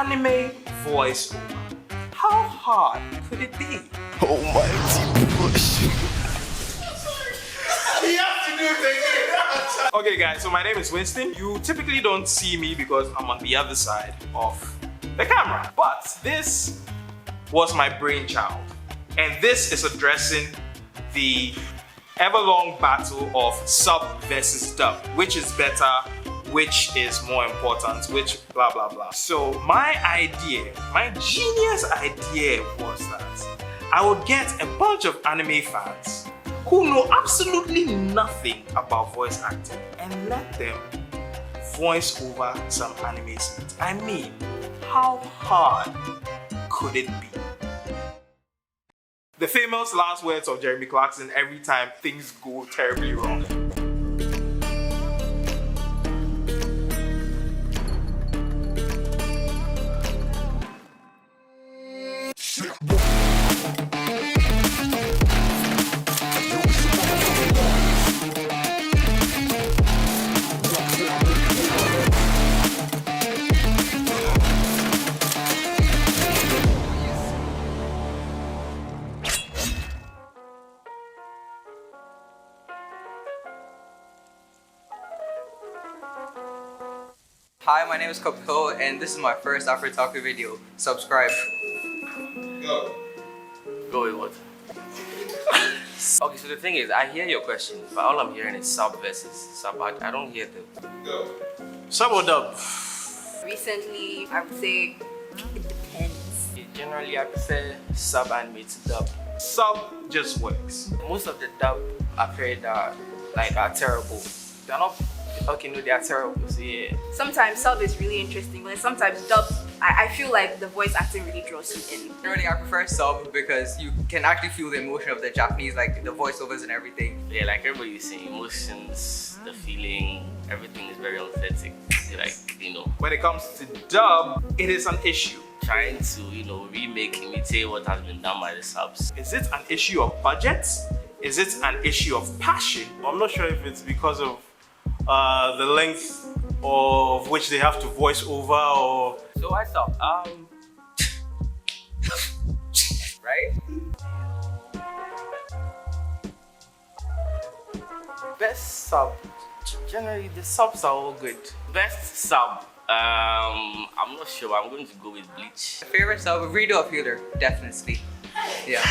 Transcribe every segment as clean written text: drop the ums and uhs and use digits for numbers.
anime voiceover. How hard could it be? Almighty push. Okay guys, so my name is Winston. You typically don't see me because I'm on the other side of the camera. But this was my brainchild. And this is addressing the ever-long battle of sub versus dub. Which is better, which is more important, which blah blah blah. So my idea, my genius idea was that I would get a bunch of anime fans who know absolutely nothing about voice acting and let them voice over some anime scenes. I mean, how hard could it be? The famous last words of Jeremy Clarkson every time things go terribly wrong. Hi, my name is Kapil and this is my first AfroTaku video. Subscribe. Go. Go with what? Okay, so the thing is, I hear your question, but all I'm hearing is sub versus sub. I don't hear the... Go. Sub or dub? Recently, I would say it depends. Generally, I prefer sub anime to dub. Sub just works. Most of the dub I've heard are terrible. They're not... Okay, no, they are terrible, so yeah. Sometimes sub is really interesting, but sometimes dub, I feel like the voice acting really draws you in. Generally, I prefer sub because you can actually feel the emotion of the Japanese, like the voiceovers and everything. Yeah, like everybody's saying, emotions, the feeling, everything is very authentic. Like, you know. When it comes to dub, it is an issue. Trying to, you know, imitate what has been done by the subs. Is it an issue of budget? Is it an issue of passion? I'm not sure if it's because of the length of which they have to voice over or... So why sub? Right? Best sub. Generally, the subs are all good. Best sub. I'm not sure. I'm going to go with Bleach. My favorite sub, Redo of Healer, definitely. Yeah.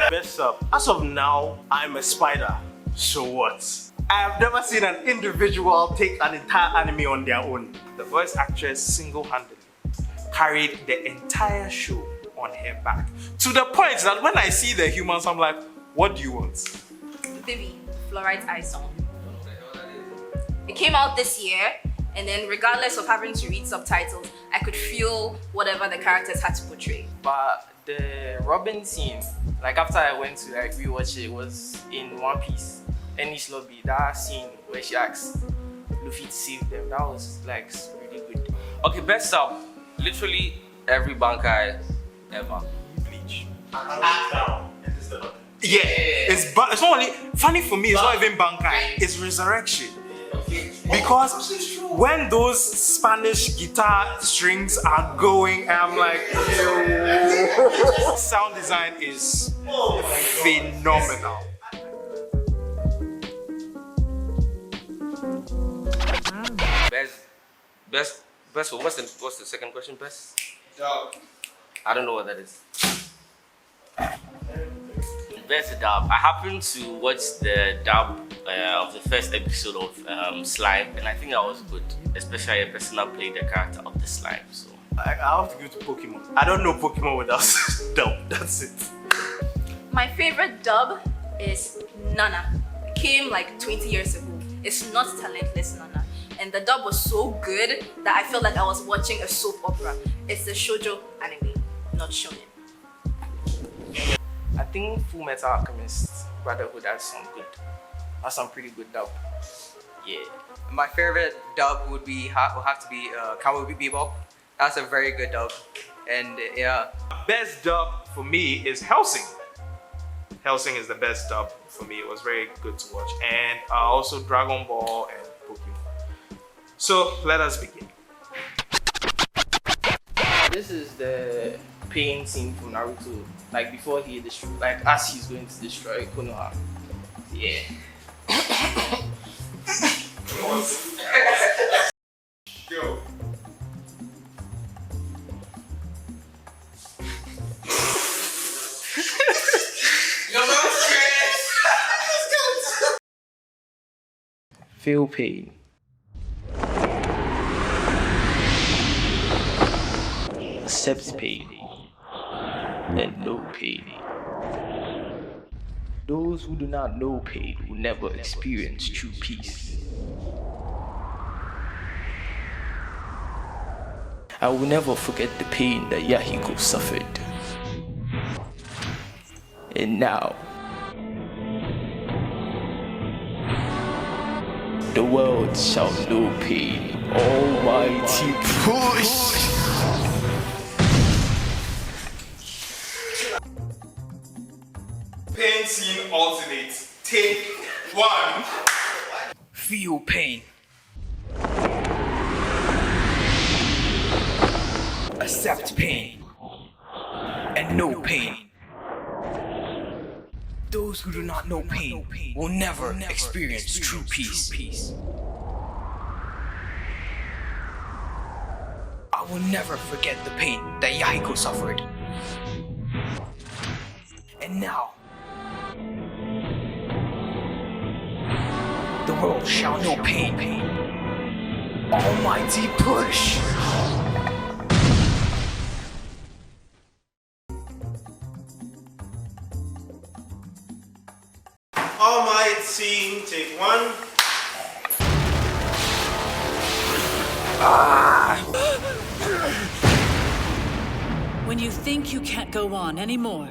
Best sub. As of now, I'm a spider. So what? I have never seen an individual take an entire anime on their own. The voice actress single-handedly carried the entire show on her back. To the point that when I see the humans, I'm like, what do you want? Vivi, Fluoride Eye Song. It came out this year, and then regardless of having to read subtitles, I could feel whatever the characters had to portray. But the Robin scene, like after I went to rewatch it, was in One Piece. Enish Lobby, that scene where she asks Luffy to save them, that was like really good. Okay, best sub, literally every Bankai ever. Bleach. Yeah, it's not only funny for me. It's not even Bankai. It's Resurrection. Because when those Spanish guitar strings are going, I'm like, yo. Sound design is phenomenal. Best. What's the second question? Best? Dub. I don't know what that is. Best dub. I happened to watch the dub of the first episode of Slime, and I think that was good, especially a person that played the character of the slime. So I have to give it to Pokemon. I don't know Pokemon without dub. That's it. My favorite dub is Nana. It came like 20 years ago. It's not talentless Nana. And the dub was so good that I felt like I was watching a soap opera. It's the shoujo anime, not shonen. I think Full Metal Alchemist Brotherhood has some pretty good dub. Yeah. My favorite dub would have to be Cowboy Bebop. That's a very good dub. And yeah. Best dub for me is Hellsing. Hellsing is the best dub for me. It was very good to watch. And also Dragon Ball and Pokemon. So let us begin. this is the pain scene from Naruto. Like before he destroy, like as he's going to destroy Konoha. Yeah. Go. Feel pain. Accept pain. And know pain. Those who do not know pain will never experience true peace. I will never forget the pain that Yahiko suffered. And now, the world shall know pain. Almighty push! Pain scene alternate. Take 1. Feel pain. Accept pain. And know pain. Those who do not know pain will never experience true peace. I will never forget the pain that Yahiko suffered. And now, the world shall know pain. Almighty push! All Might scene, take 1. When you think you can't go on anymore,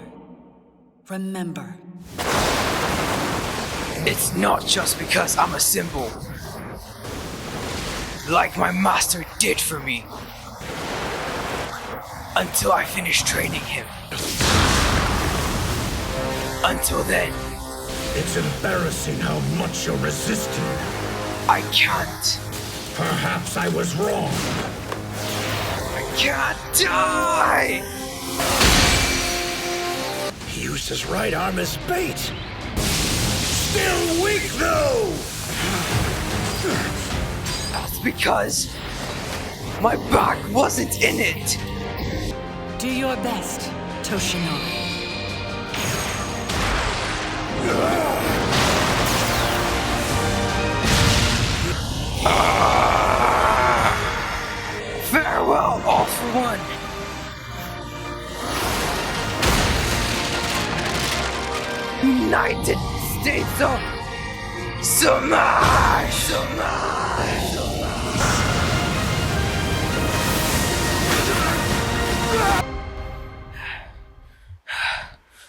remember. It's not just because I'm a symbol. Like my master did for me. Until I finish training him. Until then, It's embarrassing how much you're resisting. I can't. Perhaps I was wrong. I can't die! He used his right arm as bait. Still weak, though! That's because my back wasn't in it. Do your best, Toshinori. Farewell, all for one. United States of Smash!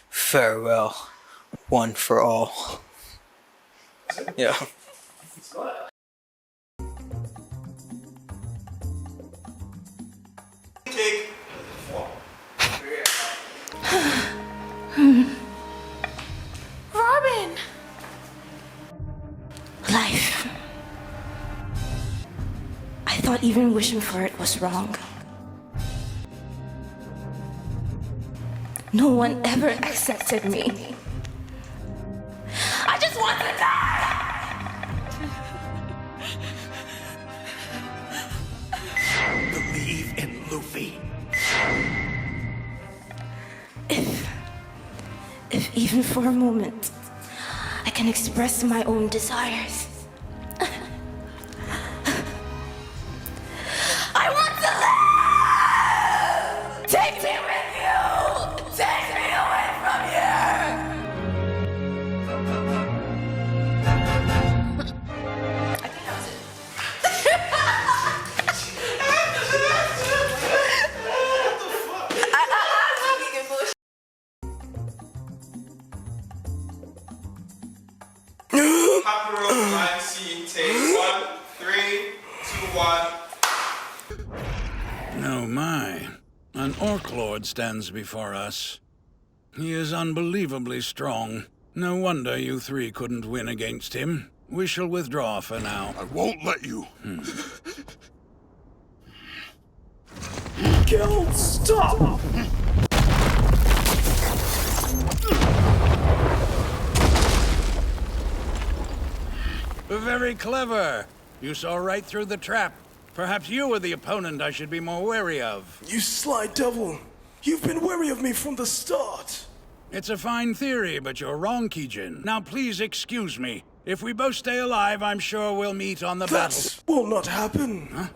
Farewell, one for all. Yeah. Take 4. Robin! Life. I thought even wishing for it was wrong. No one ever accepted me. I just want to die! Believe in Luffy. If even for a moment, I can express my own desires. I want to live! Take me with you! Take me away from here! I think that was it. Kapil line scene. Take 1. 3, 2, 1. Oh my. An Orc Lord stands before us. He is unbelievably strong. No wonder you three couldn't win against him. We shall withdraw for now. I won't let you. Kill! Stop! Very clever. You saw right through the trap. Perhaps you were the opponent I should be more wary of. You sly devil! You've been wary of me from the start! It's a fine theory, but you're wrong, Kijin. Now please excuse me. If we both stay alive, I'm sure we'll meet on the battle. That will not happen. Huh?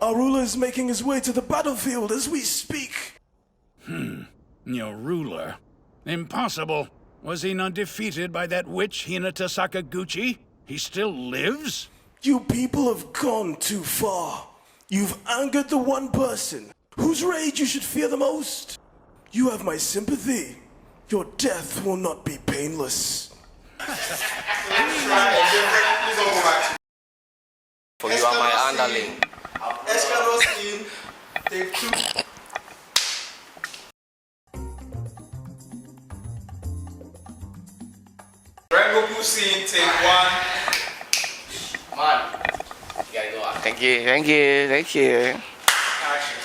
Our ruler is making his way to the battlefield as we speak. Your ruler? Impossible. Was he not defeated by that witch Hinata Sakaguchi? He still lives? You people have gone too far. You've angered the one person whose rage you should fear the most. You have my sympathy. Your death will not be painless. For you are my underling. Take 2. Rengoku scene, take 1. Man, you gotta go out. Thank you, thank you, thank you. Action.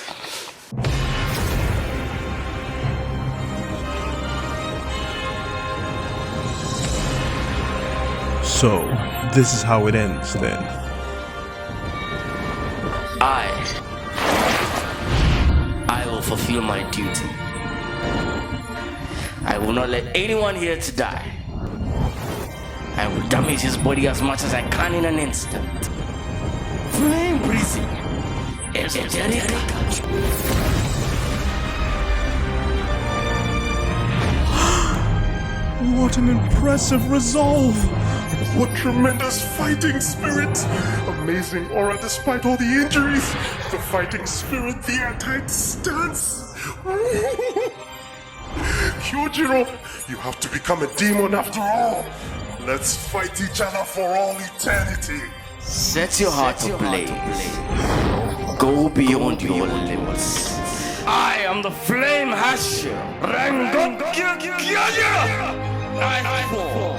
So, this is how it ends then. I will fulfill my duty. I will not let anyone here to die. I will damage his body as much as I can in an instant. Flame breathing. Esoteric. What an impressive resolve! What tremendous fighting spirit! Amazing aura despite all the injuries! The fighting spirit, the airtight stance! Kyojiro, you have to become a demon after all! Let's fight each other for all eternity! Set your heart ablaze. Go beyond your limits. I am the Flame Hasher. Rango. I fall.